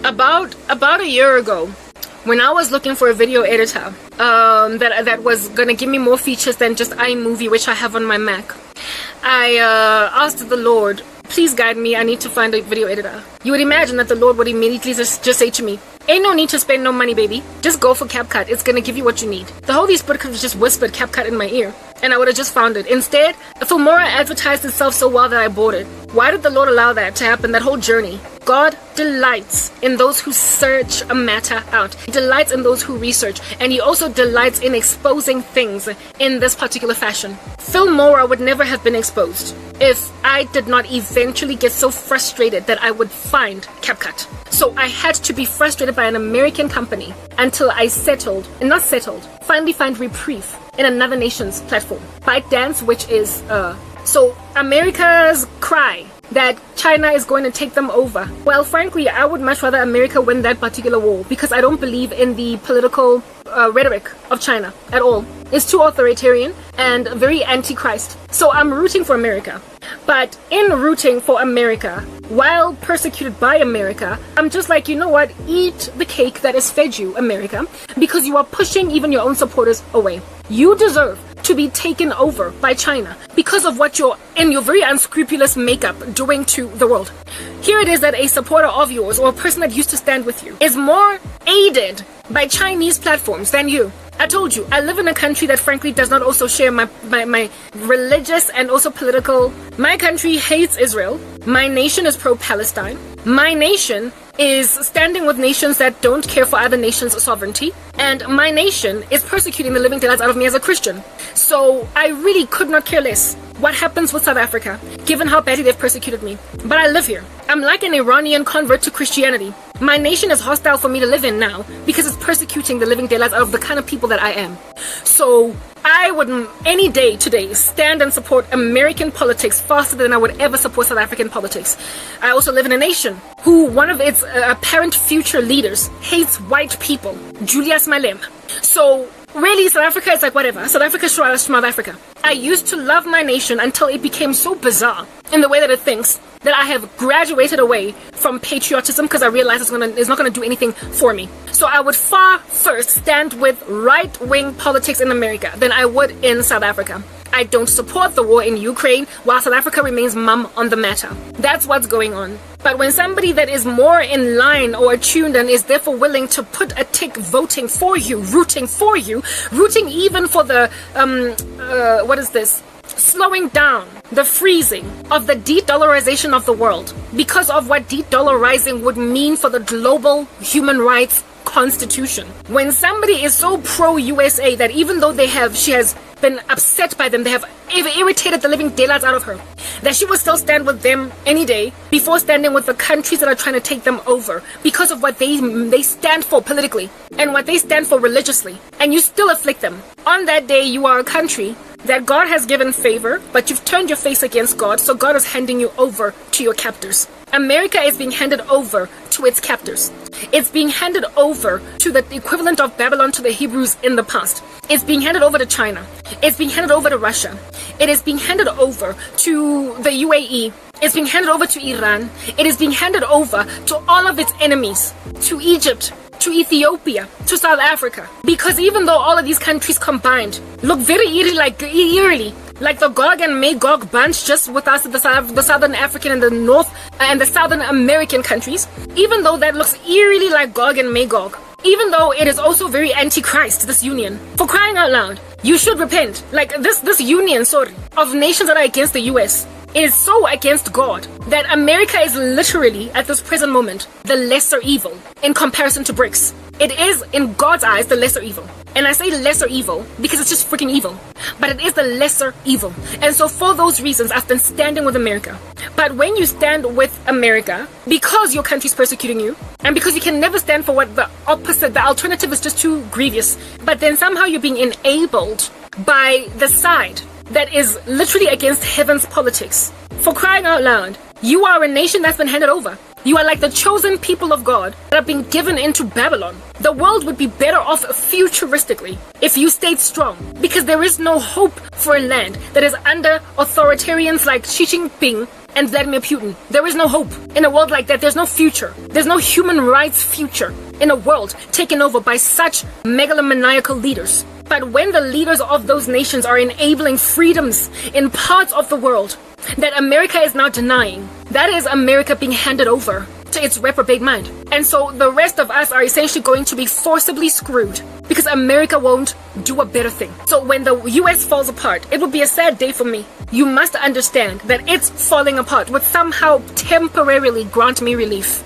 About a year ago, when I was looking for a video editor that was gonna give me more features than just iMovie, which I have on my Mac, I asked the Lord, please guide me, I need to find a video editor. You would imagine that the Lord would immediately just say to me, ain't no need to spend no money, baby. Just go for CapCut. It's gonna give you what you need. The Holy Spirit could have just whispered CapCut in my ear, and I would have just found it. Instead, Filmora advertised itself so well that I bought it. Why did the Lord allow that to happen, that whole journey? God delights in those who search a matter out. He delights in those who research, and he also delights in exposing things in this particular fashion. Filmora would never have been exposed if I did not eventually get so frustrated that I would find CapCut. So I had to be frustrated by an American company until I finally find reprieve in another nation's platform. ByteDance, which is, so America's cry that China is going to take them over. Well, frankly, I would much rather America win that particular war, because I don't believe in the political rhetoric of China at all. It's too authoritarian and very anti-Christ. So I'm rooting for America. But in rooting for America, while persecuted by America, I'm just like, you know what? Eat the cake that is fed you, America, because you are pushing even your own supporters away. You deserve to be taken over by China because of what you're, in your very unscrupulous makeup, doing to the world. Here it is that a supporter of yours, or a person that used to stand with you, is more aided by Chinese platforms than you. I told you, I live in a country that frankly does not also share my religious and also political. My country hates Israel. My nation is pro-Palestine. My nation is standing with nations that don't care for other nations' sovereignty. And my nation is persecuting the living daylights out of me as a Christian. So I really could not care less what happens with South Africa, given how badly they've persecuted me. But I live here. I'm like an Iranian convert to Christianity. My nation is hostile for me to live in now because it's persecuting the living daylights out of the kind of people that I am. So I would any day today stand and support American politics faster than I would ever support South African politics. I also live in a nation who one of its apparent future leaders hates white people, Julius Malema. So really, South Africa is like whatever. South Africa is South Africa. I used to love my nation until it became so bizarre in the way that it thinks that I have graduated away from patriotism because I realize it's not going to do anything for me. So I would far first stand with right-wing politics in America than I would in South Africa. I don't support the war in Ukraine while South Africa remains mum on the matter. That's what's going on. But when somebody that is more in line or attuned and is therefore willing to put a tick voting for you, rooting even for the, slowing down the freezing of the de-dollarization of the world because of what de-dollarizing would mean for the global human rights constitution. When somebody is so pro-USA that even though she has been upset by them, they have irritated the living daylights out of her, that she will still stand with them any day before standing with the countries that are trying to take them over because of what they stand for politically and what they stand for religiously, and you still afflict them. On that day, you are a country that God has given favor, but you've turned your face against God, so God is handing you over to your captors. America is being handed over to its captors. It's being handed over to the equivalent of Babylon to the Hebrews in the past. It's being handed over to China. It's being handed over to Russia. It is being handed over to the UAE. It's being handed over to Iran. It is being handed over to all of its enemies, to Egypt, to Ethiopia, to South Africa. Because even though all of these countries combined look very eerily like the Gog and Magog bunch, just with us, the Southern African and the North and the Southern American countries, even though that looks eerily like Gog and Magog, even though it is also very anti-Christ, this union, for crying out loud, you should repent. Like this union, of nations that are against the US is so against God that America is literally, at this present moment, the lesser evil in comparison to BRICS. It is, in God's eyes, the lesser evil. And I say lesser evil because it's just freaking evil. But it is the lesser evil. And so for those reasons, I've been standing with America. But when you stand with America, because your country's persecuting you, and because you can never stand for what the opposite, the alternative is just too grievous, but then somehow you're being enabled by the side that is literally against heaven's politics. For crying out loud, you are a nation that's been handed over. You are like the chosen people of God that have been given into Babylon. The world would be better off futuristically if you stayed strong, because there is no hope for a land that is under authoritarians like Xi Jinping and Vladimir Putin. There is no hope. In a world like that, there's no future. There's no human rights future in a world taken over by such megalomaniacal leaders. But when the leaders of those nations are enabling freedoms in parts of the world that America is now denying, that is America being handed over to its reprobate mind. And so the rest of us are essentially going to be forcibly screwed because America won't do a better thing. So when the US falls apart, it will be a sad day for me. You must understand that its falling apart would somehow temporarily grant me relief.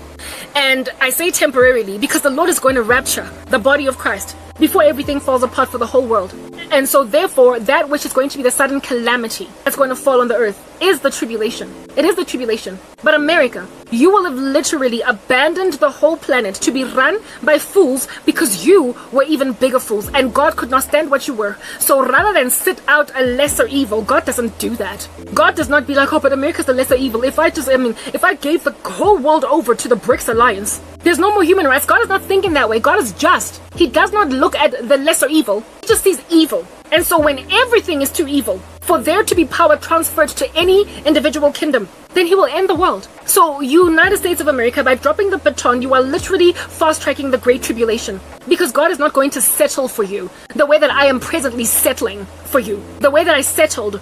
And I say temporarily because the Lord is going to rapture the body of Christ before everything falls apart for the whole world. And so therefore, that which is going to be the sudden calamity that's going to fall on the earth is the tribulation. It is the tribulation. But America, you will have literally abandoned the whole planet to be run by fools because you were even bigger fools and God could not stand what you were. So rather than sit out a lesser evil, God doesn't do that. God does not be like, oh, but America's the lesser evil. If I gave the whole world over to the BRICS alliance, there's no more human rights. God is not thinking that way. God is just. He does not look at the lesser evil. He just sees evil. And so when everything is too evil for there to be power transferred to any individual kingdom, then he will end the world. So United States of America, by dropping the baton, you are literally fast-tracking the Great Tribulation. Because God is not going to settle for you the way that I am presently settling for you. The way that I settled,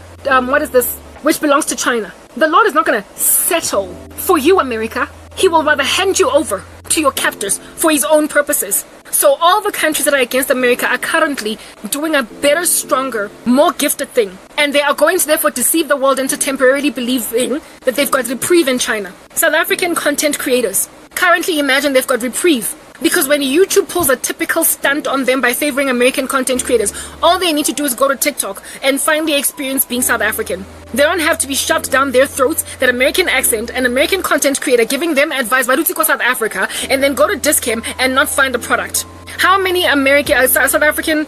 which belongs to China. The Lord is not going to settle for you, America. He will rather hand you over to your captors for his own purposes. So all the countries that are against America are currently doing a better, stronger, more gifted thing. And they are going to therefore deceive the world into temporarily believing that they've got reprieve in China. South African content creators currently imagine they've got reprieve. Because when YouTube pulls a typical stunt on them by favoring American content creators, all they need to do is go to TikTok and finally experience being South African. They don't have to be shoved down their throats that American accent, an American content creator giving them advice, Barutiko South Africa, and then go to Discam and not find a product. How many South African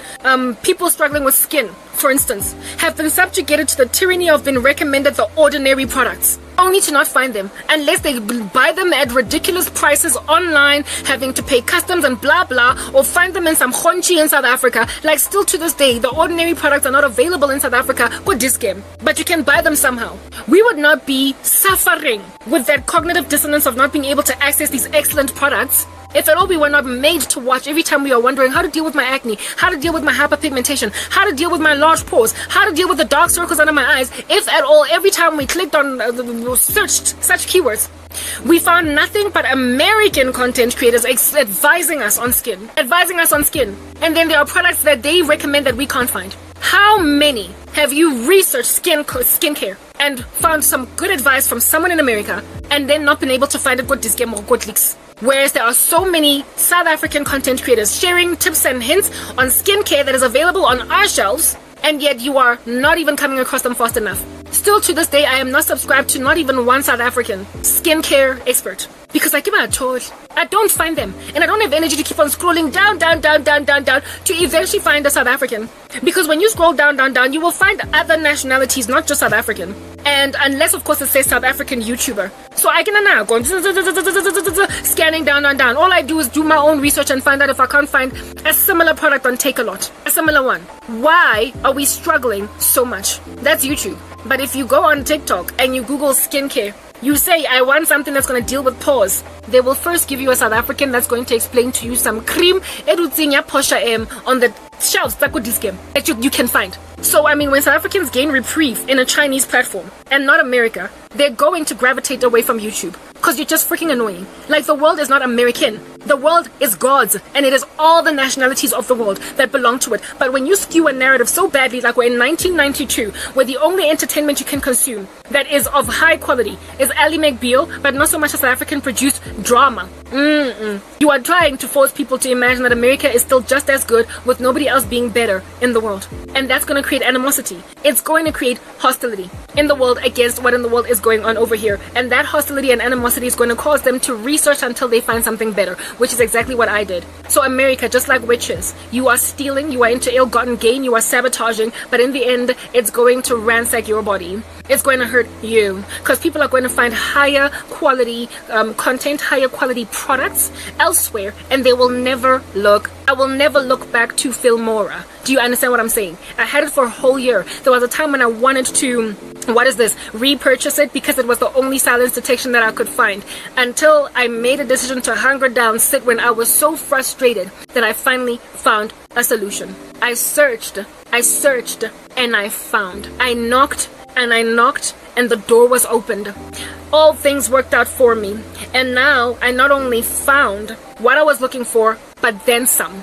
people struggling with skin, for instance, have been subjugated to the tyranny of being recommended the ordinary products, only to not find them, unless they buy them at ridiculous prices online, having to pay customs and blah blah, or find them in some honchi in South Africa. Like still to this day, the ordinary products are not available in South Africa, go Discam, but you can buy them somehow. We would not be suffering with that cognitive dissonance of not being able to access these excellent products if at all we were not made to watch every time we are wondering how to deal with my acne, how to deal with my hyperpigmentation, how to deal with my large pores, how to deal with the dark circles under my eyes. If at all, every time we clicked on, searched such keywords, we found nothing but American content creators advising us on skin. And then there are products that they recommend that we can't find. How many have you researched skincare and found some good advice from someone in America and then not been able to find it good Discam or good leaks? Whereas there are so many South African content creators sharing tips and hints on skincare that is available on our shelves, and yet you are not even coming across them fast enough. Still to this day, I am not subscribed to not even one South African skincare expert because I don't find them, and I don't have energy to keep on scrolling down to eventually find a South African. Because when you scroll down, you will find other nationalities, not just South African. And unless, of course, it says South African YouTuber. So I can now go scanning down. All I do is do my own research and find out if I can't find a similar product on Take-A-Lot. A similar one. Why are we struggling so much? That's YouTube. But if you go on TikTok and you Google skincare, you say, I want something that's going to deal with pores. They will first give you a South African that's going to explain to you some cream on the shelves that you can find. So, I mean, when South Africans gain reprieve in a Chinese platform and not America, they're going to gravitate away from YouTube because you're just freaking annoying. Like, the world is not American. The world is God's, and it is all the nationalities of the world that belong to it. But when you skew a narrative so badly, like we're in 1992, where the only entertainment you can consume that is of high quality is Ali McBeal, but not so much a South African-produced drama. You are trying to force people to imagine that America is still just as good with nobody else being better in the world. And that's going to create animosity. It's going to create hostility in the world against what in the world is going on over here. And that hostility and animosity is going to cause them to research until they find something better, which is exactly what I did. So America, just like witches, you are stealing, you are into ill-gotten gain, you are sabotaging, but in the end, it's going to ransack your body. it's going to hurt you, because people are going to find higher quality content, higher quality products elsewhere, and I will never look back to Filmora. Do you understand what I'm saying? I had it for a whole year. There was a time when I wanted to repurchase it, because it was the only silence detection that I could find, until I made a decision to hunker down, sit, when I was so frustrated that I finally found a solution. I searched, and I found. I knocked, and the door was opened. All things worked out for me, and now I not only found what I was looking for, but then some.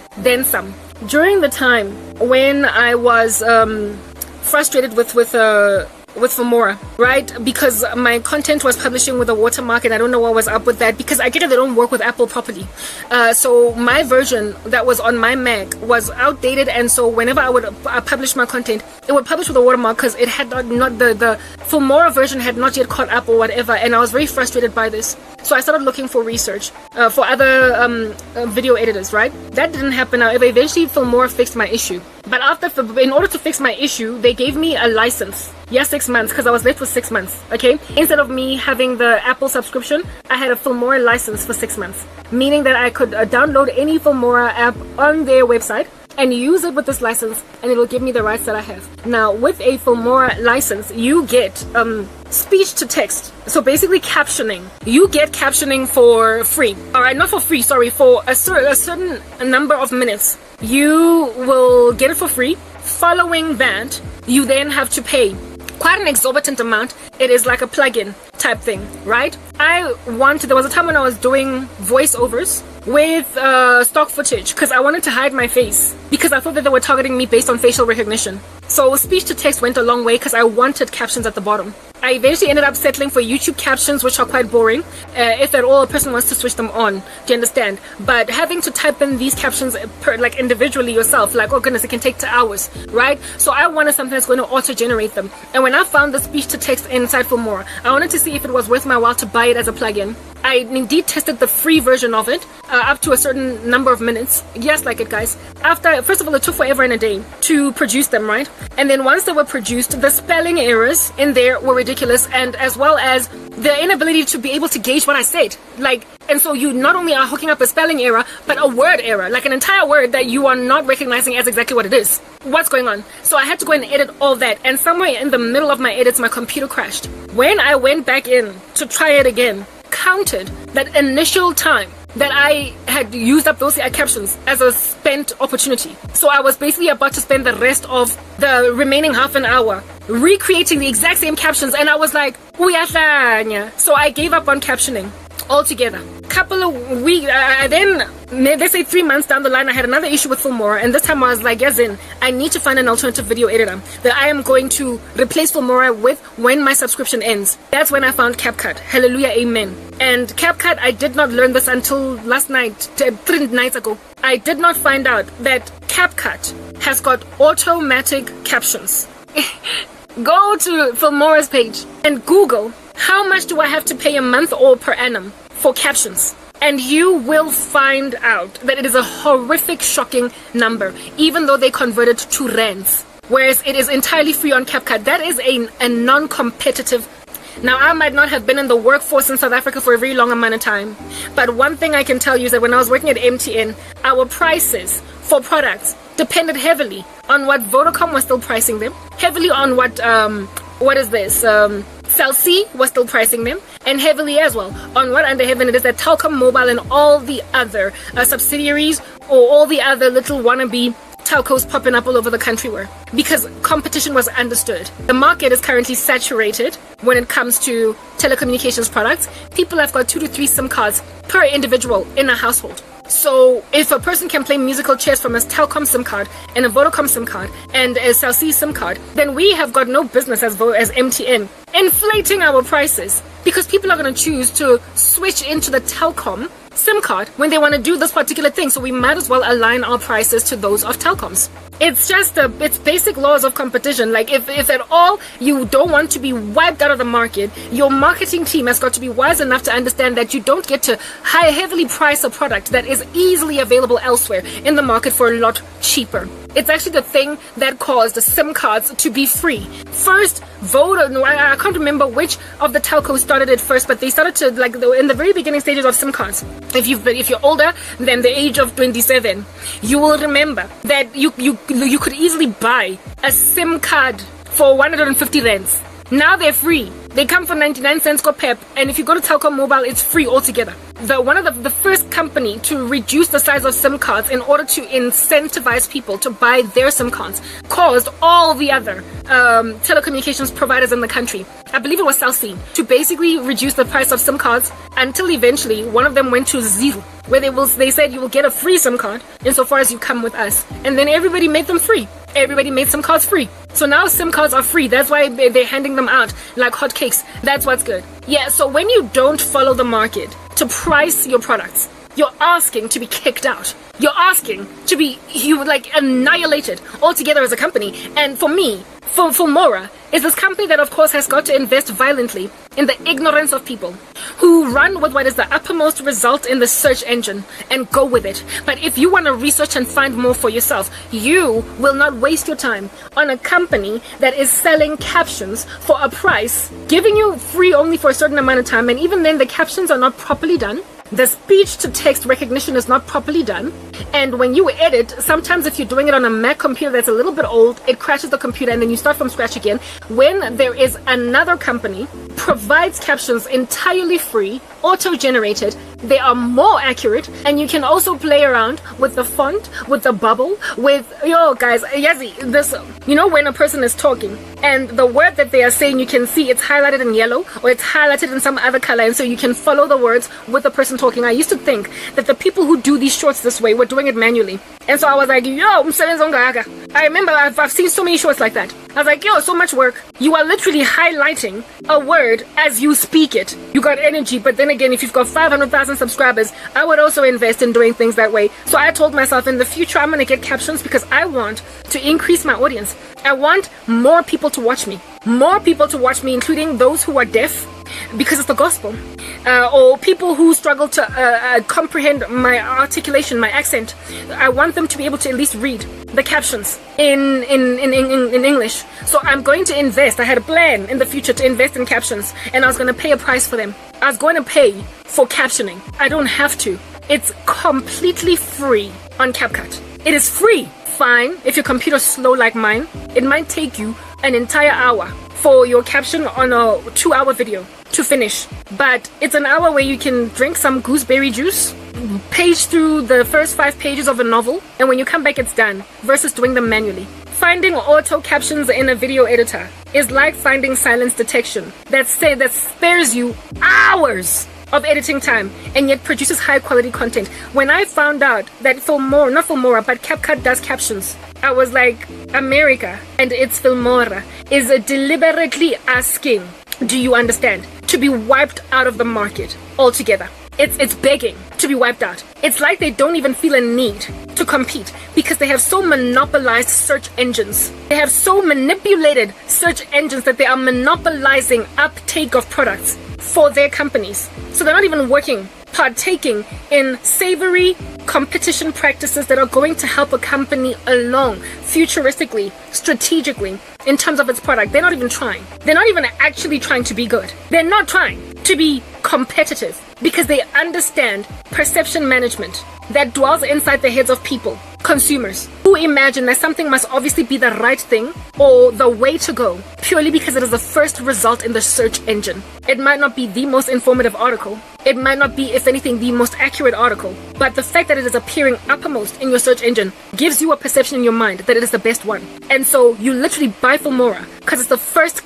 During the time when I was frustrated with Filmora, right? Because my content was publishing with a watermark, and I don't know what was up with that, because I get it, they don't work with Apple properly. So my version that was on my Mac was outdated, and so whenever I would publish my content, it would publish with a watermark, because it had not the Filmora version had not yet caught up or whatever, and I was very frustrated by this. So I started looking for research for other video editors, right? That didn't happen. However, eventually Filmora fixed my issue. But in order to fix my issue, they gave me a license. Yeah, 6 months, because I was left with 6 months, okay? Instead of me having the Apple subscription, I had a Filmora license for 6 months, meaning that I could download any Filmora app on their website and use it with this license, and it will give me the rights that I have. Now, with a Filmora license, you get speech to text. So basically captioning. You get captioning for free. Alright, not for free, sorry, for a certain number of minutes. You will get it for free. Following that, you then have to pay quite an exorbitant amount. It is like a plugin type thing, right? There was a time when I was doing voiceovers with stock footage, because I wanted to hide my face, because I thought that they were targeting me based on facial recognition. So speech to text went a long way, because I wanted captions at the bottom. I eventually ended up settling for YouTube captions, which are quite boring, if at all a person wants to switch them on. Do you understand? But having to type in these captions individually yourself, like, oh goodness, it can take hours, right? So I wanted something that's going to auto-generate them. And when I found the speech to text inside Filmora, I wanted to see if it was worth my while to buy it as a plugin. I indeed tested the free version of it, up to a certain number of minutes. Yes, like it, guys. First of all, it took forever and a day to produce them, right? And then once they were produced, the spelling errors in there were ridiculous, and as well as the inability to be able to gauge what I said. And so you not only are hooking up a spelling error, but a word error, like an entire word that you are not recognizing as exactly what it is. What's going on? So I had to go and edit all that, and somewhere in the middle of my edits, my computer crashed. When I went back in to try it again, counted that initial time that I had used up those captions as a spent opportunity. So I was basically about to spend the rest of the remaining half an hour recreating the exact same captions, and I was like, uyadlanya. So I gave up on captioning altogether. Couple of weeks, then let's say 3 months down the line, I had another issue with Filmora, and this time I was like, yes, I need to find an alternative video editor that I am going to replace Filmora with when my subscription ends. That's when I found CapCut. Hallelujah, amen. And CapCut, I did not learn this until last night, 3 nights ago. I did not find out that CapCut has got automatic captions. Go to Filmora's page and Google, how much do I have to pay a month or per annum for captions? And you will find out that it is a horrific, shocking number, even though they converted to rands. Whereas it is entirely free on CapCut. That is a non-competitive. Now, I might not have been in the workforce in South Africa for a very long amount of time, but one thing I can tell you is that when I was working at MTN, our prices for products depended heavily on what Vodacom was still pricing them, heavily on Cell C was still pricing them, and heavily as well on what under heaven it is that Telkom Mobile and all the other subsidiaries or all the other little wannabe telcos popping up all over the country were, because competition was understood. The market is currently saturated when it comes to telecommunications products. People have got 2 to 3 SIM cards per individual in a household. So if a person can play musical chairs from a Telkom SIM card and a Vodacom SIM card and a Cell C SIM card, then we have got no business as MTN inflating our prices, because people are going to choose to switch into the Telkom SIM card when they want to do this particular thing. So we might as well align our prices to those of Telkom's. It's just it's basic laws of competition. Like if at all you don't want to be wiped out of the market, your marketing team has got to be wise enough to understand that you don't get to heavily price a product that is easily available elsewhere in the market for a lot cheaper. It's actually the thing that caused SIM cards to be free. First, Vodafone, I can't remember which of the telcos started it first, but they started to, like, in the very beginning stages of SIM cards. If you're older than the age of 27, you will remember that you could easily buy a SIM card for 150 rands. Now they're free. They come for 99 cents per pep, and if you go to Telkom Mobile, it's free altogether. One of the first company to reduce the size of SIM cards in order to incentivize people to buy their SIM cards caused all the other telecommunications providers in the country, I believe it was Cell C, to basically reduce the price of SIM cards until eventually one of them went to zero, where they said you will get a free SIM card insofar as you come with us, and then everybody made them free. Everybody made SIM cards free. So now SIM cards are free. That's why they're handing them out like hotcakes. That's what's good. Yeah, so when you don't follow the market to price your products, you're asking to be kicked out. You're asking to be annihilated altogether as a company. And for me, for Filmora, is this company that of course has got to invest violently in the ignorance of people who run with what is the uppermost result in the search engine and go with it. But if you want to research and find more for yourself, you will not waste your time on a company that is selling captions for a price, giving you free only for a certain amount of time, and even then the captions are not properly done. The speech to text recognition is not properly done. And when you edit, sometimes if you're doing it on a Mac computer that's a little bit old, it crashes the computer and then you start from scratch again. When there is another company provides captions entirely free, auto-generated, they are more accurate, and you can also play around with the font, with the bubble, with, guys, Yazi, this, when a person is talking and the word that they are saying, you can see it's highlighted in yellow or it's highlighted in some other color, and so you can follow the words with the person talking. I used to think that the people who do these shorts this way were doing it manually, and so I was like, I remember I've seen so many shorts like that. I was like, so much work. You are literally highlighting a word as you speak it. You got energy, but then again, if you've got 500,000 subscribers, I would also invest in doing things that way. So I told myself in the future, I'm going to get captions because I want to increase my audience. I want more people to watch me. More people to watch me, including those who are deaf, because it's the gospel, or people who struggle to comprehend my articulation, my accent. I want them to be able to at least read the captions in English. So I'm going to invest. I had a plan in the future to invest in captions, and I was going to pay a price for them. I was going to pay for captioning. I don't have to. It's completely free on CapCut. It is free. Fine, if your computer's slow like mine, it might take you an entire hour for your caption on a 2-hour video to finish. But it's an hour where you can drink some gooseberry juice, page through the first 5 pages of a novel, and when you come back it's done, versus doing them manually. Finding auto captions in a video editor is like finding silence detection that spares you hours of editing time and yet produces high quality content. When I found out that CapCut does captions, I was like, America and its Filmora is deliberately asking, do you understand, to be wiped out of the market altogether. It's begging to be wiped out. It's like they don't even feel a need to compete because they have so monopolized search engines. They have so manipulated search engines that they are monopolizing uptake of products for their companies. So they're not even partaking in savory competition practices that are going to help a company along futuristically, strategically, in terms of its product. They're not even trying. They're not even actually trying to be good. They're not trying to be competitive because they understand perception management that dwells inside the heads of people, consumers, who imagine that something must obviously be the right thing or the way to go purely because it is the first result in the search engine. It might not be the most informative article. It might not be, if anything, the most accurate article, but the fact that it is appearing uppermost in your search engine gives you a perception in your mind that it is the best one. And so you literally buy Filmora because it's the first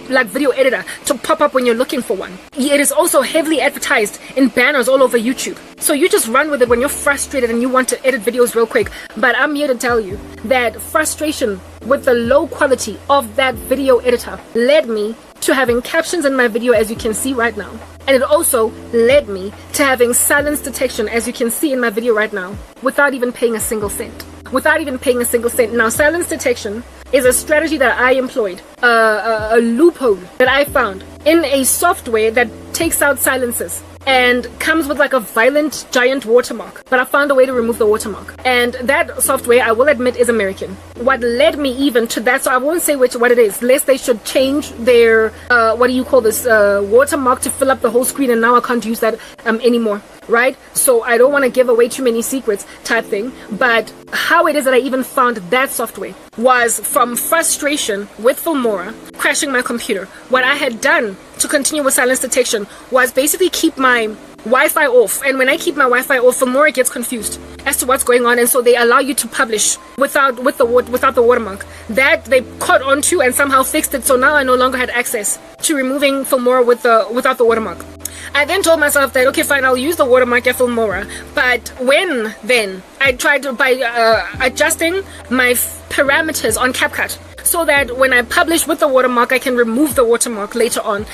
video editor to pop up when you're looking for one. It is also heavily advertised in banners all over YouTube. So you just run with it when you're frustrated and you want to edit videos real quick. But I'm here to tell you that frustration with the low quality of that video editor led me to having captions in my video, as you can see right now. And it also led me to having silence detection, as you can see in my video right now, without even paying a single cent. Now, silence detection is a strategy that I employed, a loophole that I found in a software that takes out silences and comes with like a violent giant watermark, but I found a way to remove the watermark. And that software, I will admit, is American. What led me even to that, so I won't say what it is, lest they should change their watermark to fill up the whole screen, and now I can't use that anymore, right? So I don't want to give away too many secrets type thing. But how it is that I even found that software was from frustration with Filmora crashing my computer. What I had done to continue with silence detection was basically keep my Wi-Fi off, and when I keep my Wi-Fi off, Filmora gets confused as to what's going on, and so they allow you to publish without the watermark. That they caught onto and somehow fixed it, so now I no longer had access to removing Filmora without the watermark. I then told myself that, okay, fine, I'll use the watermark at Filmora. But then I tried to, by adjusting my parameters on CapCut, so that when I publish with the watermark, I can remove the watermark later on.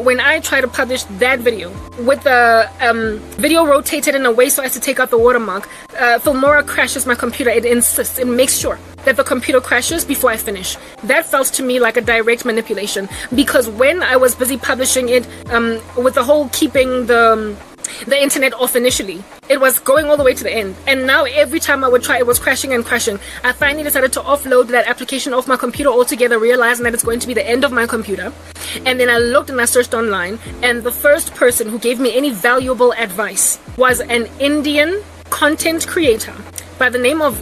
When I try to publish that video with the video rotated in a way so as to take out the watermark, Filmora crashes my computer. It insists, it makes sure that the computer crashes before I finish. That felt to me like a direct manipulation, because when I was busy publishing it, with the whole keeping the internet off initially, it was going all the way to the end, and now every time I would try, it was crashing and crashing. I finally decided to offload that application off my computer altogether, realizing that it's going to be the end of my computer. And then I looked and I searched online, and the first person who gave me any valuable advice was an Indian content creator by the name of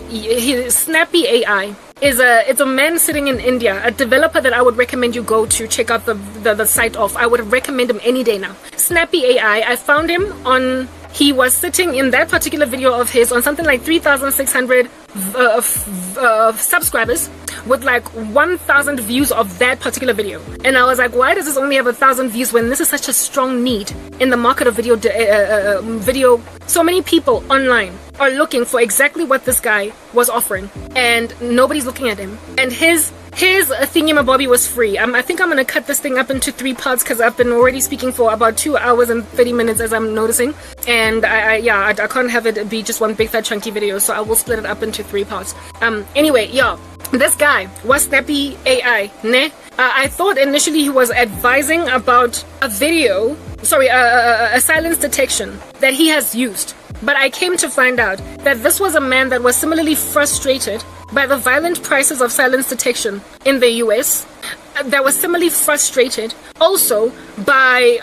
Snappy AI. It's a man sitting in India, a developer that I would recommend you go to check out the site of. I would recommend him any day now. Snappy AI, I found him on, he was sitting in that particular video of his on something like 3,600 subscribers with like 1,000 views of that particular video. And I was like, why does this only have 1,000 views when this is such a strong need in the market of video? So many people online are looking for exactly what this guy was offering, and nobody's looking at him. And his thingamabobby was free. I think I'm gonna cut this thing up into 3 parts, because I've been already speaking for about 2 hours and 30 minutes as I'm noticing, and I can't have it be just one big fat chunky video, so I will split it up into 3 parts. Anyway, y'all, this guy was Snappy AI, ne? I thought initially he was advising about a silence detection that he has used. But I came to find out that this was a man that was similarly frustrated by the violent prices of silence detection in the US. That was similarly frustrated also by,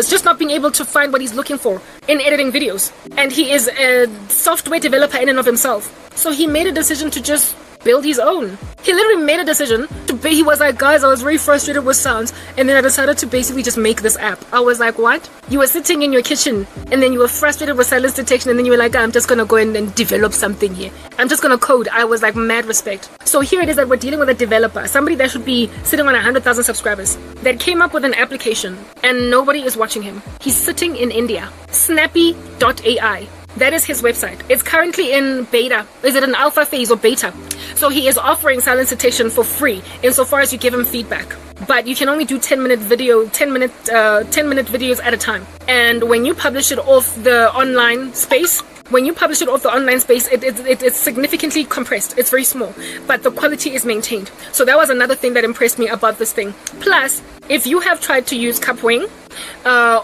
just not being able to find what he's looking for in editing videos. And he is a software developer in and of himself. So he made a decision to just build his own. He literally made a decision he was like, guys, I was very frustrated with sounds, and then I decided to basically just make this app. I was like, what? You were sitting in your kitchen, and then you were frustrated with silence detection, and then you were like, I'm just gonna go in and develop something here. I'm just gonna code. I was like, mad respect. So here it is that we're dealing with a developer, somebody that should be sitting on 100,000 subscribers, that came up with an application, and nobody is watching him. He's sitting in India. Snappy.ai. That is his website. It's currently in beta. Is it an alpha phase or beta? So he is offering silence detection for free insofar as you give him feedback. But you can only do 10-minute videos at a time. And when you publish it off the online space, it's significantly compressed. It's very small, but the quality is maintained. So that was another thing that impressed me about this thing. Plus, if you have tried to use Kapwing,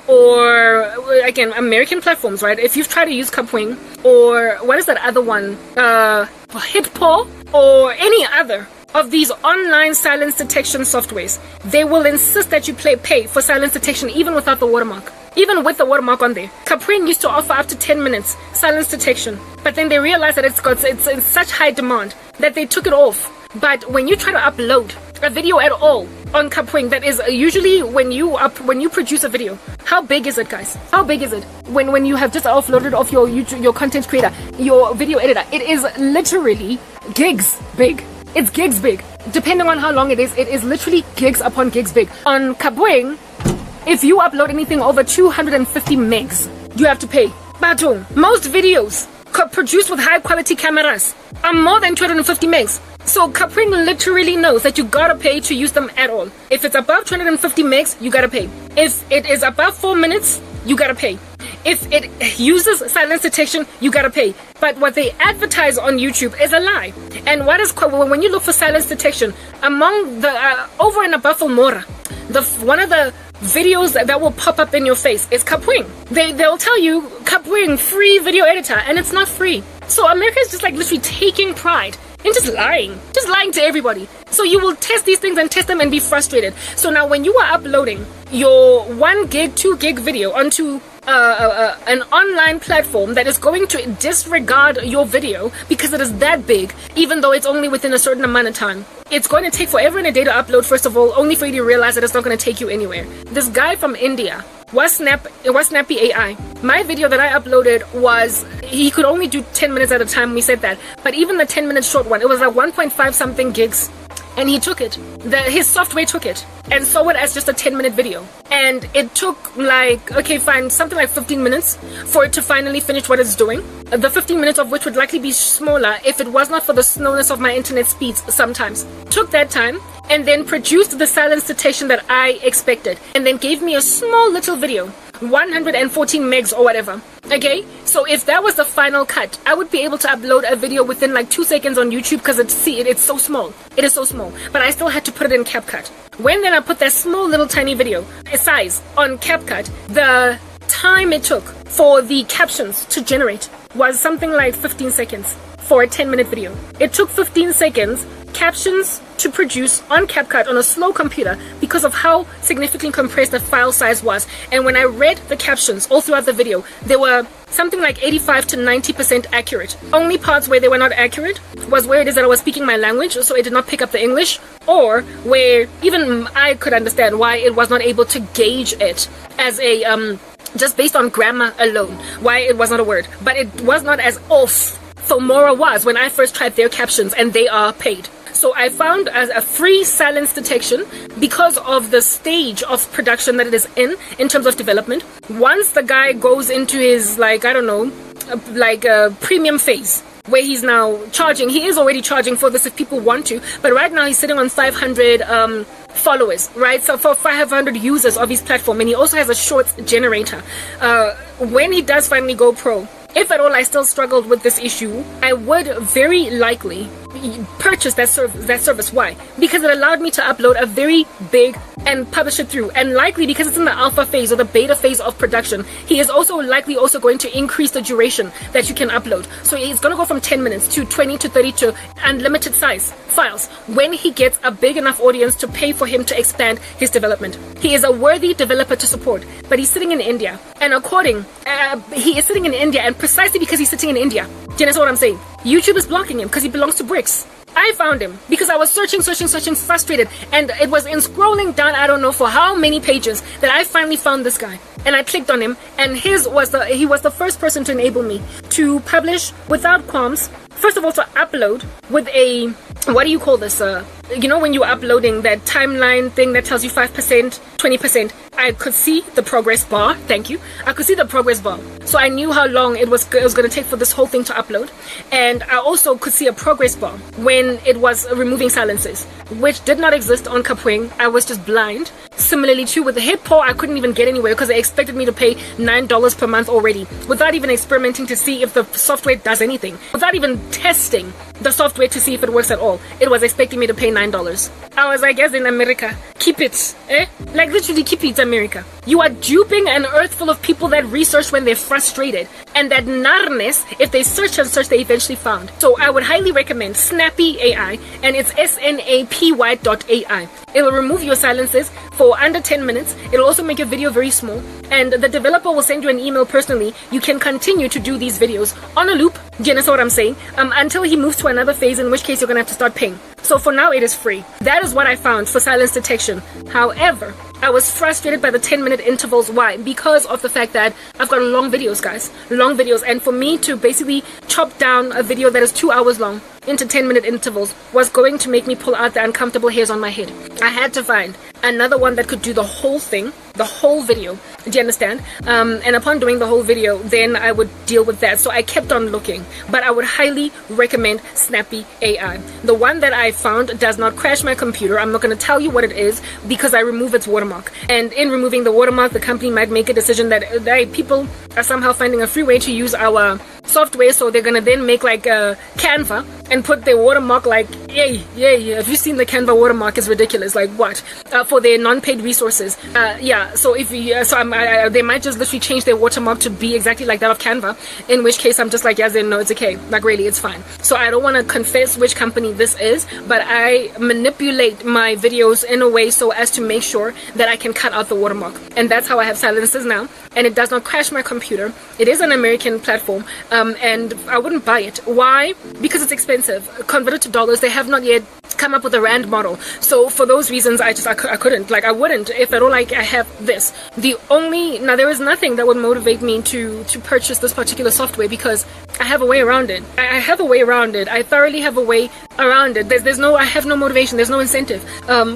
or again, American platforms, right? If you've tried to use Kapwing, or what is that other one? Hitpaw, or any other of these online silence detection softwares, they will insist that you pay for silence detection even without the watermark. Even with the watermark on there. Kapwing used to offer up to 10 minutes silence detection, but then they realized that it's in such high demand that they took it off. But when you try to upload a video at all on Kapwing, that is usually when you produce a video, how big is it, guys? How big is it? When you have just offloaded off your YouTube, your content creator, your video editor, it is literally gigs big. It's gigs big. Depending on how long it is literally gigs upon gigs big. On Kapwing, if you upload anything over 250 megs, you have to pay. Batung, most videos produced with high quality cameras are more than 250 megs. So Kapwing literally knows that you gotta pay to use them at all. If it's above 250 megs, you gotta pay. If it is above 4 minutes, you gotta pay. If it uses silence detection, you gotta pay. But what they advertise on YouTube is a lie. And when you look for silence detection, among the over and above Filmora, one of the videos that will pop up in your face is Kapwing. They'll tell you Kapwing free video editor, and it's not free. So America is just like literally taking pride in just lying to everybody. So you will test these things and test them and be frustrated. So now when you are uploading your 1 gig, 2 gig video onto an online platform that is going to disregard your video because it is that big, even though it's only within a certain amount of time, it's going to take forever and a day to upload, first of all, only for you to realize that it's not going to take you anywhere. This guy from India was Snappy AI. My video that I uploaded he could only do 10 minutes at a time, we said that, but even the 10-minute short one, it was like 1.5 something gigs. And he took it. His software took it and saw it as just a 10-minute video. And it took like, okay, fine, something like 15 minutes for it to finally finish what it's doing. The 15 minutes of which would likely be smaller if it was not for the slowness of my internet speeds sometimes. Took that time and then produced the silence detection that I expected. And then gave me a small little video, 114 megs or whatever. Okay, so if that was the final cut, I would be able to upload a video within like 2 seconds on YouTube because it's so small. It is so small, but I still had to put it in CapCut. When then I put that small little tiny video size on CapCut, the time it took for the captions to generate was something like 15 seconds for a 10-minute video. It took 15 seconds captions to produce on CapCut on a slow computer because of how significantly compressed the file size was. And when I read the captions all throughout the video, they were something like 85 to 90% accurate. Only parts where they were not accurate was where it is that I was speaking my language, so it did not pick up the English, or where even I could understand why it was not able to gauge it as a just based on grammar alone, why it was not a word. But it was not as off Filmora was when I first tried their captions, and they are paid. So I found a free silence detection because of the stage of production that it is in terms of development. Once the guy goes into his, like, I don't know, like a premium phase, where he's now charging, he is already charging for this if people want to, but right now he's sitting on 500 followers, right? So for 500 users of his platform, and he also has a shorts generator. When he does finally go pro, if at all I still struggled with this issue, I would very likely purchase that service. Why? Because it allowed me to upload a very big and publish it through, and likely because it's in the alpha phase or the beta phase of production, he is also likely also going to increase the duration that you can upload. So he's going to go from 10 minutes to 20 to 30 to unlimited size files when he gets a big enough audience to pay for him to expand his development. He is a worthy developer to support, but he's sitting in India, and he is sitting in India, and precisely because he's sitting in India, do you understand what I'm saying? YouTube is blocking him because he belongs to BRICS. I found him because I was searching, frustrated, and it was in scrolling down, I don't know for how many pages, that I finally found this guy. And I clicked on him, and he was the first person to enable me to publish without qualms. First of all, to upload with a, what do you call this? You know, when you're uploading that timeline thing that tells you 5%, 20%, I could see the progress bar. Thank you. I could see the progress bar. So I knew how long it was going to take for this whole thing to upload. And I also could see a progress bar when it was removing silences, which did not exist on Kapwing. I was just blind. Similarly too, with the hit paw, I couldn't even get anywhere because they expected me to pay $9 per month already, without even experimenting to see if the software does anything, without even testing the software to see if it works at all. It was expecting me to pay $9. I was like, yes, in America, keep it, like literally keep it, America. You are duping an earth full of people that research when they're frustrated, and that narness, if they search and search, they eventually found. So I would highly recommend Snappy AI, and it's snapy.ai. It'll remove your silences for under 10 minutes. It'll also make your video very small, and the developer will send you an email personally. You can continue to do these videos on a loop, do you understand what I'm saying? Until he moves to another phase, in which case you're gonna have to start paying. So for now, it is free. That is what I found for silence detection. However, I was frustrated by the 10-minute intervals. Why? Because of the fact that I've got long videos, guys. Long videos. And for me to basically chop down a video that is 2 hours long into 10-minute intervals was going to make me pull out the uncomfortable hairs on my head. I had to find another one that could do the whole thing, the whole video. Do you understand? And upon doing the whole video, then I would deal with that. So I kept on looking, but I would highly recommend Snappy AI. The one that I found does not crash my computer. I'm not going to tell you what it is because I remove its watermark. And in removing the watermark, the company might make a decision that people are somehow finding a free way to use our software, so they're gonna then make like a Canva and put their watermark, like, yay, have you seen the Canva watermark? Is ridiculous. Like, what? For their non-paid resources. Yeah, So if you, they might just literally change their watermark to be exactly like that of Canva, in which case I'm just like, yes, no, it's okay. Like, really, it's fine. So I don't want to confess which company this is, but I manipulate my videos in a way so as to make sure that I can cut out the watermark. And that's how I have silences now. And it does not crash my computer. It is an American platform, and I wouldn't buy it. Why? Because it's expensive. Converted to dollars, they have not yet come up with a rand model. So for those reasons, I couldn't. Like, I wouldn't if I don't like I have this. Now there is nothing that would motivate me to purchase this particular software, because I have a way around it. I have a way around it. I thoroughly have a way around it. I have no motivation. There's no incentive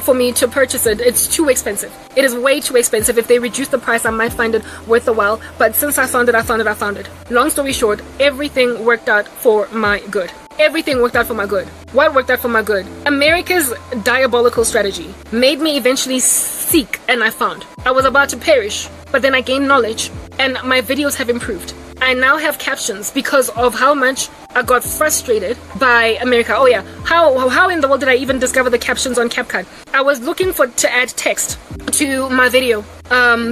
for me to purchase it. It's too expensive. It is way too expensive. If they reduce the price, I might find it worth a while. But since I found it. Long story short, everything worked out for my good. Everything worked out for my good. What worked out for my good? America's diabolical strategy made me eventually seek, and I found. I was about to perish, but then I gained knowledge, and my videos have improved. I now have captions because of how much I got frustrated by America. Oh yeah, how in the world did I even discover the captions on CapCut? I was looking to add text to my video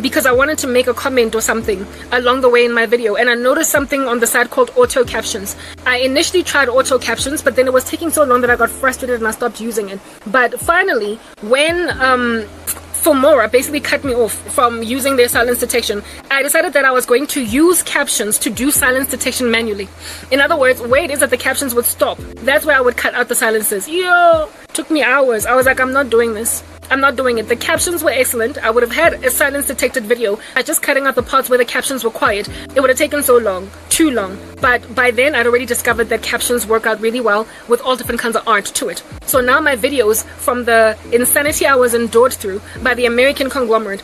because I wanted to make a comment or something along the way in my video, and I noticed something on the side called auto captions. I initially tried auto captions, but then it was taking so long that I got frustrated and I stopped using it. But finally, when Filmora basically cut me off from using their silence detection, I decided that I was going to use captions to do silence detection manually. In other words, where it is that the captions would stop, that's where I would cut out the silences. Took me hours. I was like, I'm not doing this. I'm not doing it. The captions were excellent. I would have had a silence detected video. I just cutting out the parts where the captions were quiet. It would have taken so long, too long. But by then I'd already discovered that captions work out really well with all different kinds of art to it. So now my videos, from the insanity I was endured through by the American conglomerate,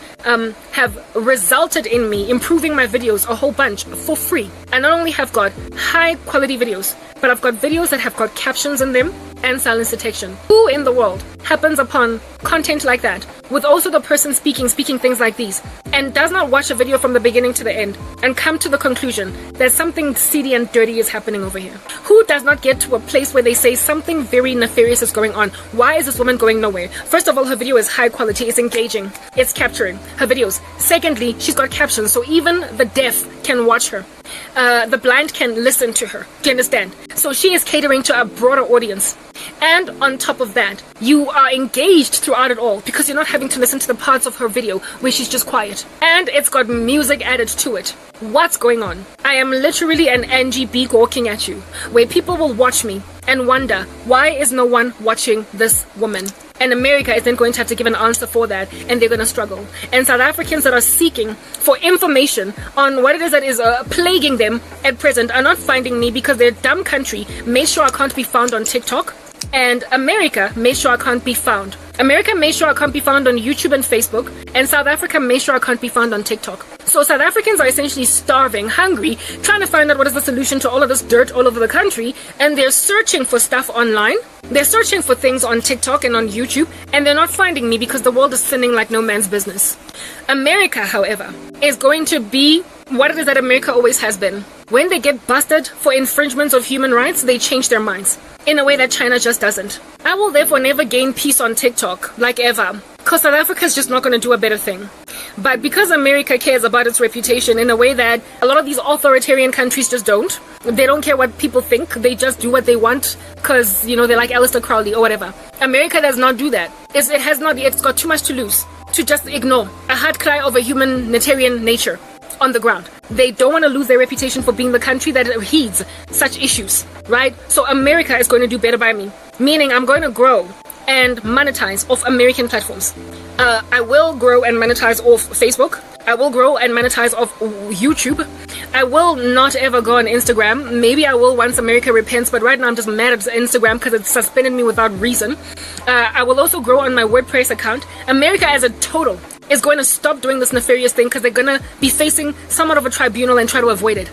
have resulted in me improving my videos a whole bunch for free. I not only have got high quality videos, but I've got videos that have got captions in them and silence detection. Who in the world happens upon content like that, with also the person speaking things like these, and does not watch a video from the beginning to the end and come to the conclusion that something seedy and dirty is happening over here? Who does not get to a place where they say something very nefarious is going on? Why is this woman going nowhere? First of all, her video is high quality, it's engaging, it's capturing her videos. Secondly, she's got captions, so even the deaf can watch her. The blind can listen to her. Do you understand? So she is catering to a broader audience. And on top of that, you are engaged throughout it all because you're not having to listen to the parts of her video where she's just quiet. And it's got music added to it. What's going on? I am literally an Angie B walking at you, where people will watch me and wonder, why is no one watching this woman? And America is then going to have to give an answer for that, and they're going to struggle. And South Africans that are seeking for information on what it is that is plaguing them at present are not finding me because their dumb country made sure I can't be found on TikTok, and America made sure I can't be found. America made sure I can't be found on YouTube and Facebook, and South Africa made sure I can't be found on TikTok. So South Africans are essentially starving, hungry, trying to find out what is the solution to all of this dirt all over the country, and they're searching for stuff online. They're searching for things on TikTok and on YouTube, and they're not finding me because the world is spinning like no man's business. America, however, is going to be what it is that America always has been. When they get busted for infringements of human rights, they change their minds in a way that China just doesn't. I will therefore never gain peace on TikTok, like ever, because South Africa is just not going to do a better thing. But because America cares about its reputation in a way that a lot of these authoritarian countries just don't, they don't care what people think, they just do what they want because, they're like Aleister Crowley or whatever. America does not do that. It's got too much to lose to just ignore a hard cry of a humanitarian nature on the ground. They don't want to lose their reputation for being the country that heeds such issues, right? So America is going to do better by me, meaning I'm going to grow and monetize off American platforms. I will grow and monetize off Facebook. I will grow and monetize off YouTube. I will not ever go on Instagram. Maybe I will once America repents, but right now I'm just mad at Instagram because it suspended me without reason. I will also grow on my WordPress account. America as a total is going to stop doing this nefarious thing because they're going to be facing somewhat of a tribunal and try to avoid it.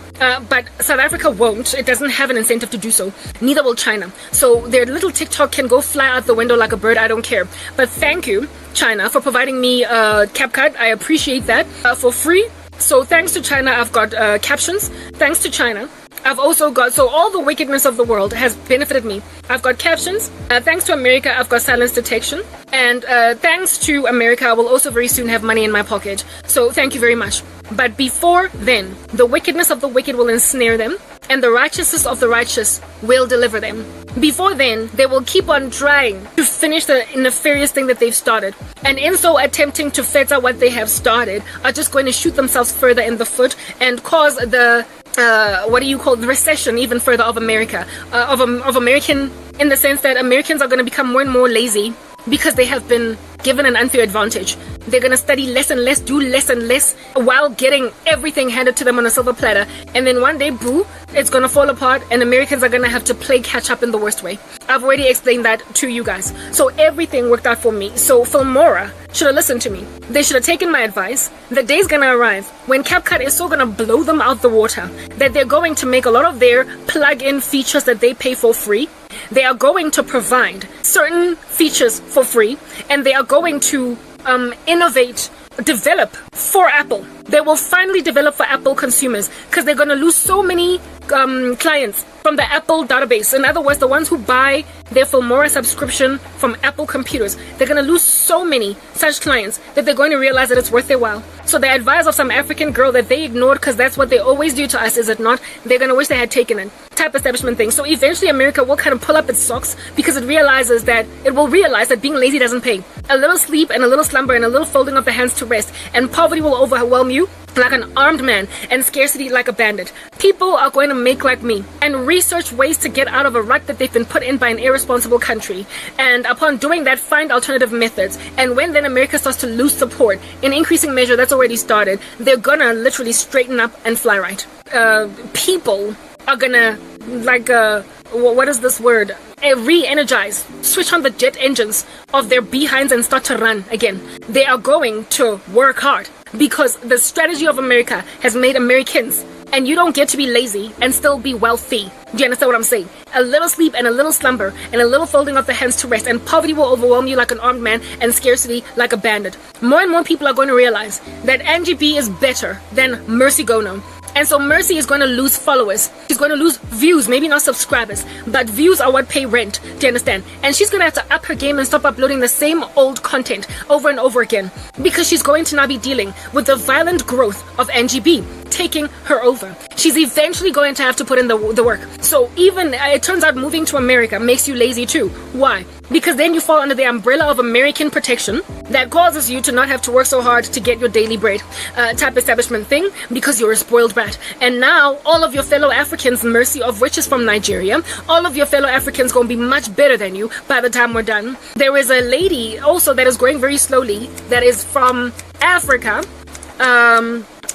But South Africa won't. It doesn't have an incentive to do so. Neither will China. So their little TikTok can go fly out the window like a bird. I don't care. But thank you, China, for providing me CapCut. I appreciate that for free. So thanks to China, I've got captions. Thanks to China, I've also got, so all the wickedness of the world has benefited me. I've got captions. Thanks to America, I've got silence detection. And thanks to America, I will also very soon have money in my pocket. So thank you very much. But before then, the wickedness of the wicked will ensnare them, and the righteousness of the righteous will deliver them. Before then, they will keep on trying to finish the nefarious thing that they've started. And in so attempting to fetter what they have started, are just going to shoot themselves further in the foot and cause the the recession even further of America, of American, in the sense that Americans are going to become more and more lazy because they have been given an unfair advantage. They're going to study less and less, do less and less, while getting everything handed to them on a silver platter. And then one day, boo, it's going to fall apart, and Americans are going to have to play catch up in the worst way. I've already explained that to you guys. So everything worked out for me. So Filmora should have listened to me. They should have taken my advice. The day's going to arrive when CapCut is so going to blow them out the water that they're going to make a lot of their plug-in features that they pay for free. They are going to provide certain features for free, and they are going to innovate, develop for Apple. They will finally develop for Apple consumers, because they're going to lose so many clients from the Apple database. In other words, the ones who buy their Filmora subscription from Apple computers, they're going to lose so many such clients that they're going to realize that it's worth their while. So the advice of some African girl that they ignored, because that's what they always do to us, is it not? They're going to wish they had taken it. Type establishment thing. So eventually America will kind of pull up its socks, because it will realize that being lazy doesn't pay. A little sleep and a little slumber and a little folding of the hands to rest, and poverty will overwhelm you like an armed man, and scarcity like a bandit. People are going to make like me and research ways to get out of a rut that they've been put in by an irresponsible country, and upon doing that, find alternative methods. And when then America starts to lose support in increasing measure, that's already started, they're gonna literally straighten up and fly right. People are gonna, what is this word? Re-energize, switch on the jet engines of their behinds and start to run again. They are going to work hard, because the strategy of America has made Americans, and you don't get to be lazy and still be wealthy. Do you understand what I'm saying? A little sleep and a little slumber and a little folding of the hands to rest, and poverty will overwhelm you like an armed man, and scarcity like a bandit. More and more people are going to realize that Angie B is better than Mercy Gono. And so Mercy is going to lose followers. She's going to lose views, maybe not subscribers, but views are what pay rent. Do you understand? And she's going to have to up her game and stop uploading the same old content over and over again, because she's going to now be dealing with the violent growth of NGB taking her over. She's eventually going to have to put in the work. So even, it turns out, moving to America makes you lazy too. Why? Because then you fall under the umbrella of American protection that causes you to not have to work so hard to get your daily bread type establishment thing, because you're a spoiled brat. And now all of your fellow Africans, Mercy of which is from Nigeria, all of your fellow Africans going to be much better than you by the time we're done. There is a lady also that is growing very slowly that is from Africa.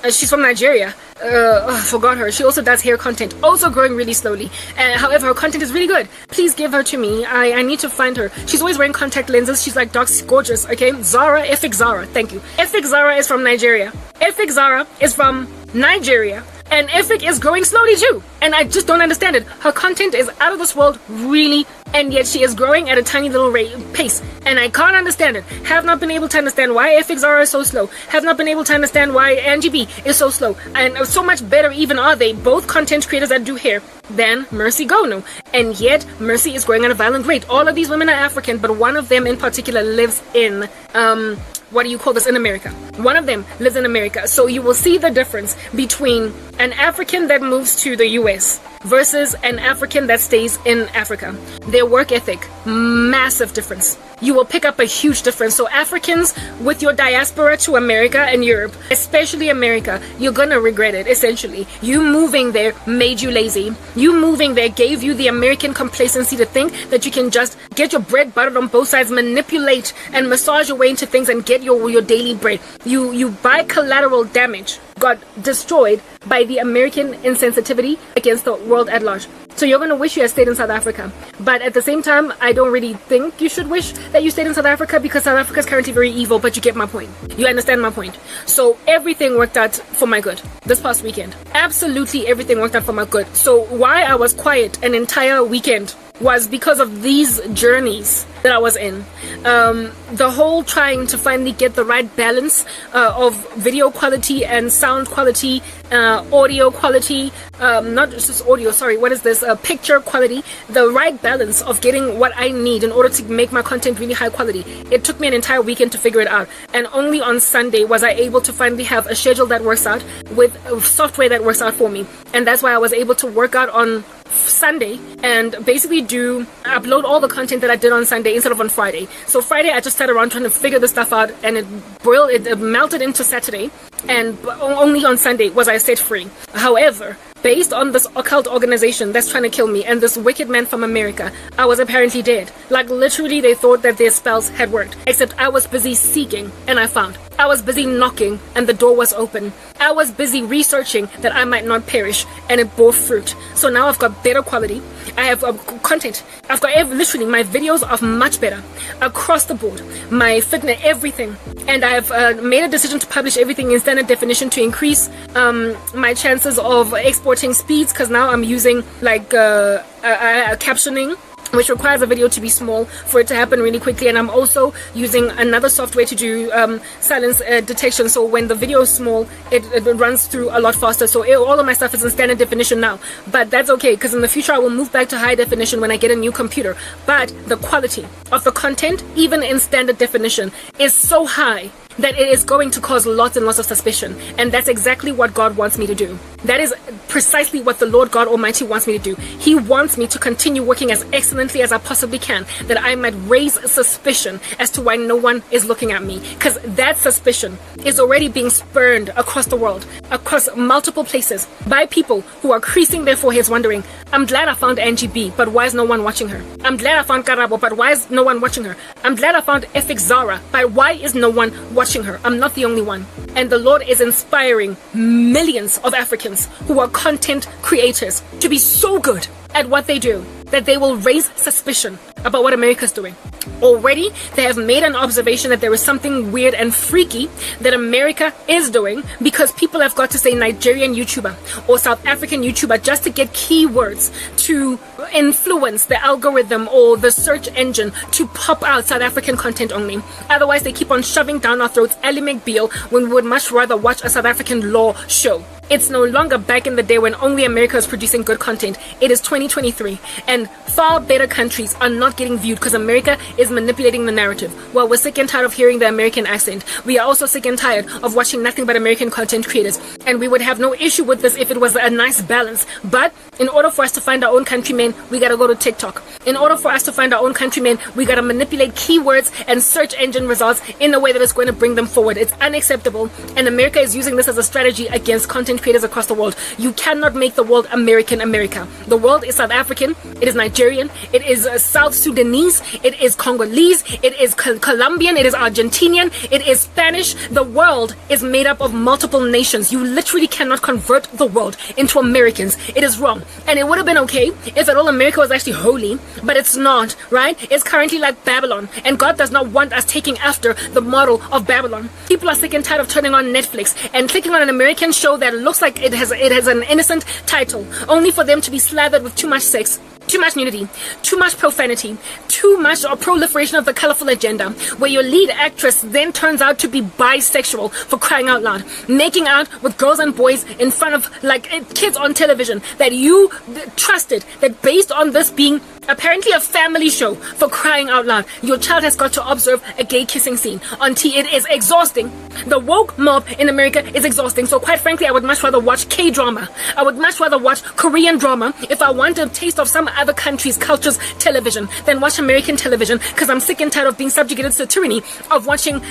She's from Nigeria. I forgot her. She also does hair content, also growing really slowly. However, her content is really good. Please give her to me. I need to find her. She's always wearing contact lenses. She's like dark, gorgeous. Okay, Zara, Efik Zara. Thank you. Efik Zara is from Nigeria. Efik Zara is from Nigeria. And Efik is growing slowly too. And I just don't understand it. Her content is out of this world, really, and yet she is growing at a tiny little pace. And I can't understand it. Have not been able to understand why Efik Zara is so slow. Have not been able to understand why Angie B is so slow. And so much better even are they, both content creators that do hair, than Mercy Gono. And yet, Mercy is growing at a violent rate. All of these women are African, but one of them in particular lives in, in America. One of them lives in America. So you will see the difference between an African that moves to the US versus an African that stays in Africa. Their work ethic, massive difference. You will pick up a huge difference. So Africans with your diaspora to America and Europe, especially America, you're gonna regret it, essentially. You moving there made you lazy. You moving there gave you the American complacency to think that you can just get your bread buttered on both sides, manipulate and massage your way into things and get your daily bread. You by collateral damage got destroyed by the American insensitivity against the world at large. So you're going to wish you had stayed in South Africa. But at the same time, I don't really think you should wish that you stayed in South Africa, because South Africa is currently very evil, but you get my point. You understand my point. So everything worked out for my good this past weekend. Absolutely everything worked out for my good. So why I was quiet an entire weekend was because of these journeys that I was in. The whole trying to finally get the right balance of video quality and sound quality, audio quality, not just audio, sorry, what is this? Picture quality, the right balance of getting what I need in order to make my content really high quality. It took me an entire weekend to figure it out. And only on Sunday was I able to finally have a schedule that works out with software that works out for me. And that's why I was able to work out on Sunday and basically upload all the content that I did on Sunday instead of on Friday. So Friday I just sat around trying to figure the stuff out, and it melted into Saturday, and only on Sunday was I set free. However, based on this occult organization that's trying to kill me and this wicked man from America, I was apparently dead. Like literally they thought that their spells had worked, except I was busy seeking and I found. I was busy knocking and the door was open. I was busy researching that I might not perish, and it bore fruit. So now I've got better quality. I have content. I've got literally my videos are much better across the board. My fitness, everything. And I've made a decision to publish everything in standard definition to increase my chances of exporting speeds, because now I'm using like captioning, which requires a video to be small for it to happen really quickly. And I'm also using another software to do silence detection, so when the video is small, it runs through a lot faster. So all of my stuff is in standard definition now, but that's okay, because in the future I will move back to high definition when I get a new computer. But the quality of the content, even in standard definition, is so high that it is going to cause lots and lots of suspicion. And that's exactly what God wants me to do. That is precisely what the Lord God Almighty wants me to do. He wants me to continue working as excellently as I possibly can, that I might raise suspicion as to why no one is looking at me. Because that suspicion is already being spurned across the world, across multiple places, by people who are creasing their foreheads wondering, I'm glad I found Angie B, but why is no one watching her? I'm glad I found Karabo, but why is no one watching her? I'm glad I found FX Zara, but why is no one watching her? I'm not the only one. And the Lord is inspiring millions of Africans who are content creators to be so good at what they do that they will raise suspicion about what America's doing. Already, they have made an observation that there is something weird and freaky that America is doing, because people have got to say Nigerian YouTuber or South African YouTuber just to get keywords to influence the algorithm or the search engine to pop out South African content only. Otherwise, they keep on shoving down our throats Ally McBeal when we would much rather watch a South African law show. It's no longer back in the day when only America is producing good content. It is 2023, and far better countries are not getting viewed because America is manipulating the narrative. Well, we're sick and tired of hearing the American accent. We are also sick and tired of watching nothing but American content creators, and we would have no issue with this if it was a nice balance. But in order for us to find our own countrymen, we gotta go to TikTok. In order for us to find our own countrymen, we gotta manipulate keywords and search engine results in a way that is going to bring them forward. It's unacceptable, and America is using this as a strategy against content creators across the world. You cannot make the world American America. The world is South African, it is Nigerian, it is South Sudanese, it is Congolese, it is Colombian, it is Argentinian, it is Spanish. The world is made up of multiple nations. You literally cannot convert the world into Americans. It is wrong. And it would have been okay if at all America was actually holy, but it's not, right? It's currently like Babylon, and God does not want us taking after the model of Babylon. People are sick and tired of turning on Netflix and clicking on an American show that looks like it has an innocent title, only for them to be slathered with too much sex, too much nudity, too much profanity, too much proliferation of the colorful agenda, where your lead actress then turns out to be bisexual, for crying out loud, making out with girls and boys in front of like kids on television that you trusted, that based on this being apparently a family show, for crying out loud, your child has got to observe a gay kissing scene on TV. It is exhausting. The woke mob in America is exhausting. So quite frankly, I would much rather watch K-drama. I would much rather watch Korean drama if I want a taste of some other country's culture's television than watch American television, because I'm sick and tired of being subjugated to the tyranny of watching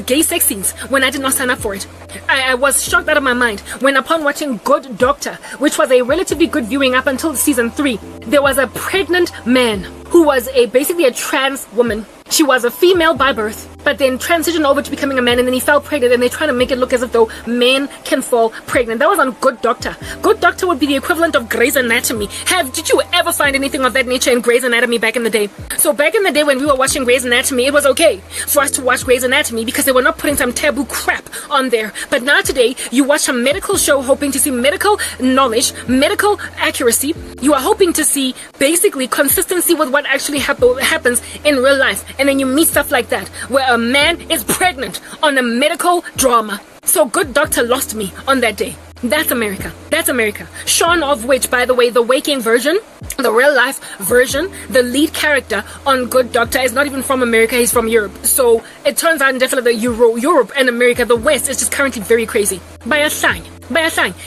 gay sex scenes when I did not sign up for it. I was shocked out of my mind when, upon watching Good Doctor, which was a relatively good viewing up until season 3, there was a pregnant man who was basically a trans woman. She was a female by birth. but then transitioned over to becoming a man, and then he fell pregnant, and they're trying to make it look as if though men can fall pregnant. That was on Good Doctor. Good Doctor would be the equivalent of Grey's Anatomy. Did you ever find anything of that nature in Grey's Anatomy back in the day? So back in the day when we were watching Grey's Anatomy, it was okay for us to watch Grey's Anatomy because they were not putting some taboo crap on there. But now today, you watch a medical show hoping to see medical knowledge, medical accuracy. You are hoping to see basically consistency with what actually happens in real life. And then you meet stuff like that, where a man is pregnant on a medical drama. So Good Doctor lost me on that day. That's America. That's America. Shaun of which, by the way, the waking version, the real life version, the lead character on Good Doctor is not even from America, he's from Europe. So it turns out definitely that Europe and America, the West, is just currently very crazy. By a sign.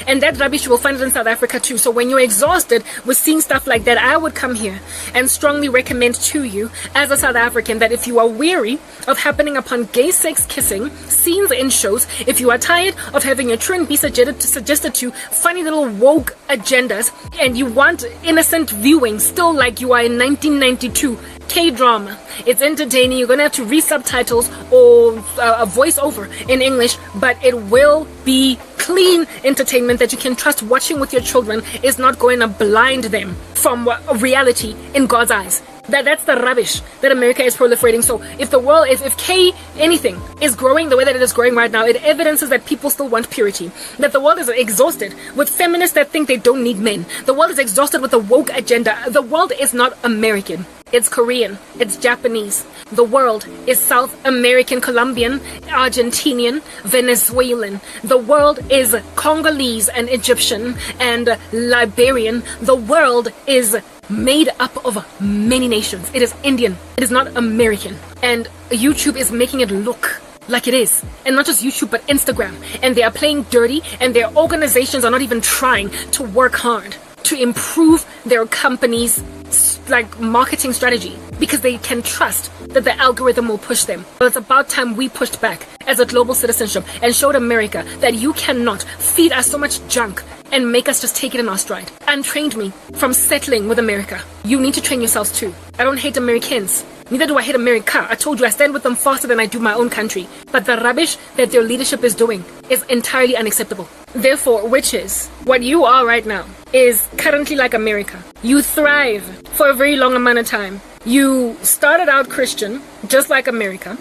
And that rubbish, you will find it in South Africa too. So when you're exhausted with seeing stuff like that, I would come here and strongly recommend to you as a South African that if you are weary of happening upon gay sex kissing scenes in shows, if you are tired of having your children be suggested to funny little woke agendas, and you want innocent viewing still like you are in 1992 K-drama, it's entertaining. You're gonna have to read subtitles or a voiceover in English, but it will be clean entertainment that you can trust. Watching with your children is not going to blind them from reality in God's eyes. That's the rubbish that America is proliferating. So if the world, if K anything is growing the way that it is growing right now, it evidences that people still want purity. That the world is exhausted with feminists that think they don't need men. The world is exhausted with a woke agenda. The world is not American. It's Korean. It's Japanese. The world is South American, Colombian, Argentinian, Venezuelan. The world is Congolese and Egyptian and Liberian. The world is made up of many nations. It is Indian. It is not American. And YouTube is making it look like it is. And not just YouTube, but Instagram. And they are playing dirty, and their organizations are not even trying to work hard to improve their company's marketing strategy because they can trust that the algorithm will push them. Well, it's about time we pushed back as a global citizenship and showed America that you cannot feed us so much junk and make us just take it in our stride. Untrained me from settling with America. You need to train yourselves too. I don't hate Americans. Neither do I hate America. I told you I stand with them faster than I do my own country. But the rubbish that their leadership is doing is entirely unacceptable. Therefore, witches, what you are right now is currently like America. You thrive for a very long amount of time. You started out Christian, just like America.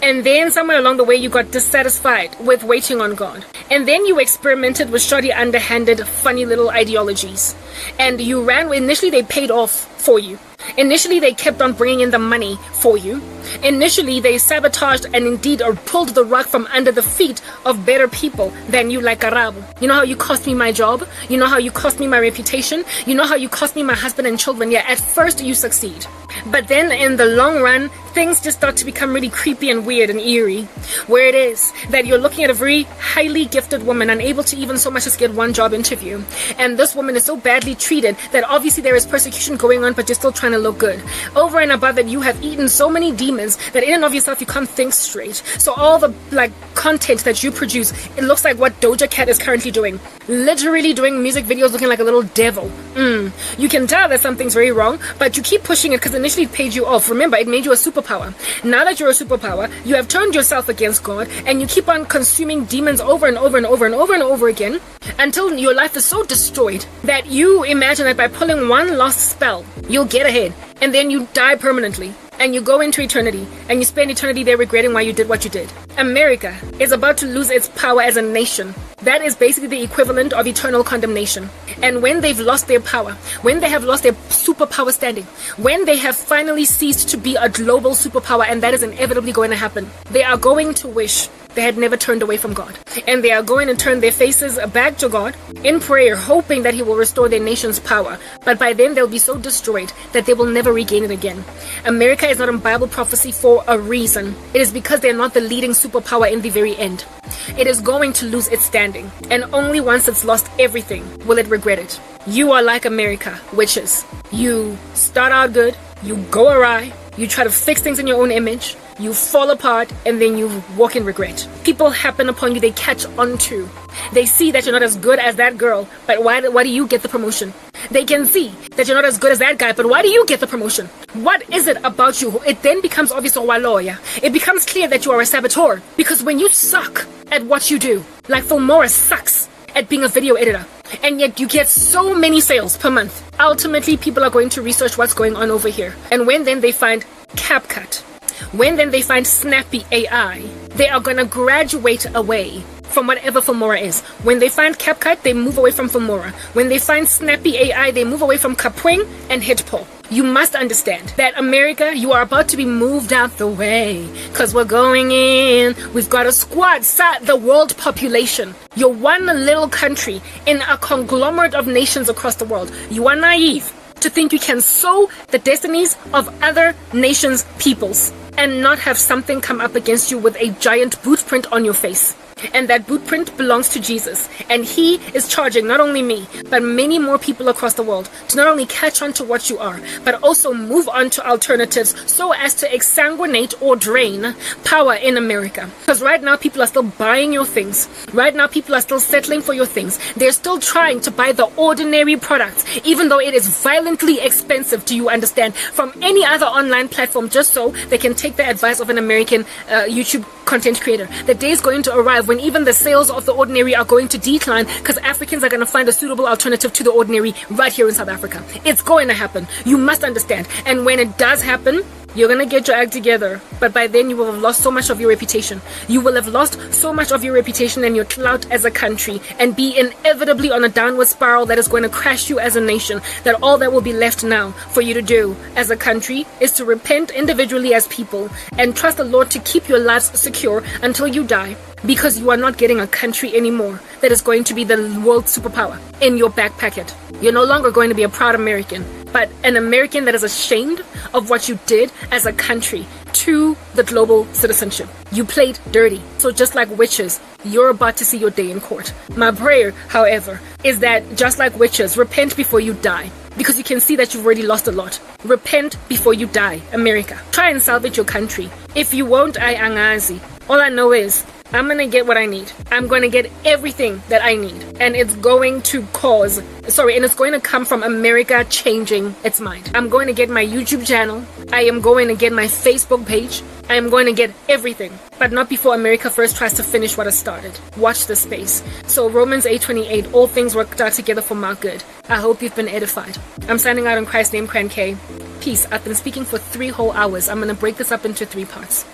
And then somewhere along the way, you got dissatisfied with waiting on God. And then you experimented with shoddy, underhanded, funny little ideologies. And you ran, initially they paid off for you. Initially, they kept on bringing in the money for you. Initially, they sabotaged and indeed pulled the rug from under the feet of better people than you, like Arabo. You know how you cost me my job? You know how you cost me my reputation? You know how you cost me my husband and children? Yeah, at first you succeed. But then in the long run, things just start to become really creepy and weird and eerie, where it is that you're looking at a very highly gifted woman, unable to even so much as get one job interview. And this woman is so badly treated that obviously there is persecution going on, but you're still trying to look good. Over and above that, you have eaten so many demons that in and of yourself you can't think straight. So all the content that you produce, it looks like what Doja Cat is currently doing. Literally doing music videos looking like a little devil. You can tell that something's very wrong, but you keep pushing it because initially it paid you off. Remember, it made you a superpower. Now that you're a superpower, you have turned yourself against God, and you keep on consuming demons over and over and over and over and over again until your life is so destroyed that you imagine that by pulling one last spell, you'll get ahead, and then you die permanently. And you go into eternity, and you spend eternity there regretting why you did what you did. America is about to lose its power as a nation. That is basically the equivalent of eternal condemnation. And when they've lost their power, when they have lost their superpower standing, when they have finally ceased to be a global superpower, and that is inevitably going to happen, they are going to wish they had never turned away from God. And they are going to turn their faces back to God in prayer, hoping that He will restore their nation's power. But by then, they'll be so destroyed that they will never regain it again. America is not in Bible prophecy for a reason. It is because they're not the leading superpower in the very end. It is going to lose its standing. And only once it's lost everything will it regret it. You are like America, witches. You start out good, you go awry, you try to fix things in your own image, you fall apart, and then you walk in regret. People happen upon you, they catch on to. They see that you're not as good as that girl, but why do you get the promotion? They can see that you're not as good as that guy, but why do you get the promotion? What is it about you? It then becomes obvious, it becomes clear that you are a saboteur. Because when you suck at what you do, like Filmora sucks at being a video editor, and yet you get so many sales per month, ultimately people are going to research what's going on over here. And when then they find CapCut, when then they find Snappy AI, they are going to graduate away from whatever Filmora is. When they find CapCut, they move away from Filmora. When they find Snappy AI, they move away from Kapwing and Hitpo. You must understand that America, you are about to be moved out the way, because we're going in. We've got a squad, the world population. You're one little country in a conglomerate of nations across the world. You are naive to think you can sow the destinies of other nations' peoples and not have something come up against you with a giant boot print on your face. And that boot print belongs to Jesus. And he is charging not only me, but many more people across the world to not only catch on to what you are, but also move on to alternatives so as to exsanguinate or drain power in America. Because right now people are still buying your things. Right now people are still settling for your things. They're still trying to buy the ordinary products, even though it is violently expensive, do you understand, from any other online platform, just so they can take the advice of an American YouTube content creator. The day is going to arrive when even the sales of the ordinary are going to decline because Africans are going to find a suitable alternative to the ordinary right here in South Africa. It's going to happen. You must understand. And when it does happen, you're going to get your act together. But by then you will have lost so much of your reputation. You will have lost so much of your reputation and your clout as a country, and be inevitably on a downward spiral that is going to crash you as a nation. That all that will be left now for you to do as a country is to repent individually as people and trust the Lord to keep your lives secure until you die. Because you are not getting a country anymore that is going to be the world superpower in your back pocket. You're no longer going to be a proud American, but an American that is ashamed of what you did as a country to the global citizenship. You played dirty. So just like witches, you're about to see your day in court. My prayer, however, is that just like witches, repent before you die. Because you can see that you've already lost a lot. Repent before you die, America. Try and salvage your country. If you won't, I angazi. All I know is I'm going to get what I need. I'm going to get everything that I need. And it's going to it's going to come from America changing its mind. I'm going to get my YouTube channel. I am going to get my Facebook page. I am going to get everything. But not before America first tries to finish what has started. Watch this space. So Romans 8:28, all things work out together for my good. I hope you've been edified. I'm signing out in Christ's name, Cran K. Peace. I've been speaking for 3 whole hours. I'm going to break this up into 3 parts.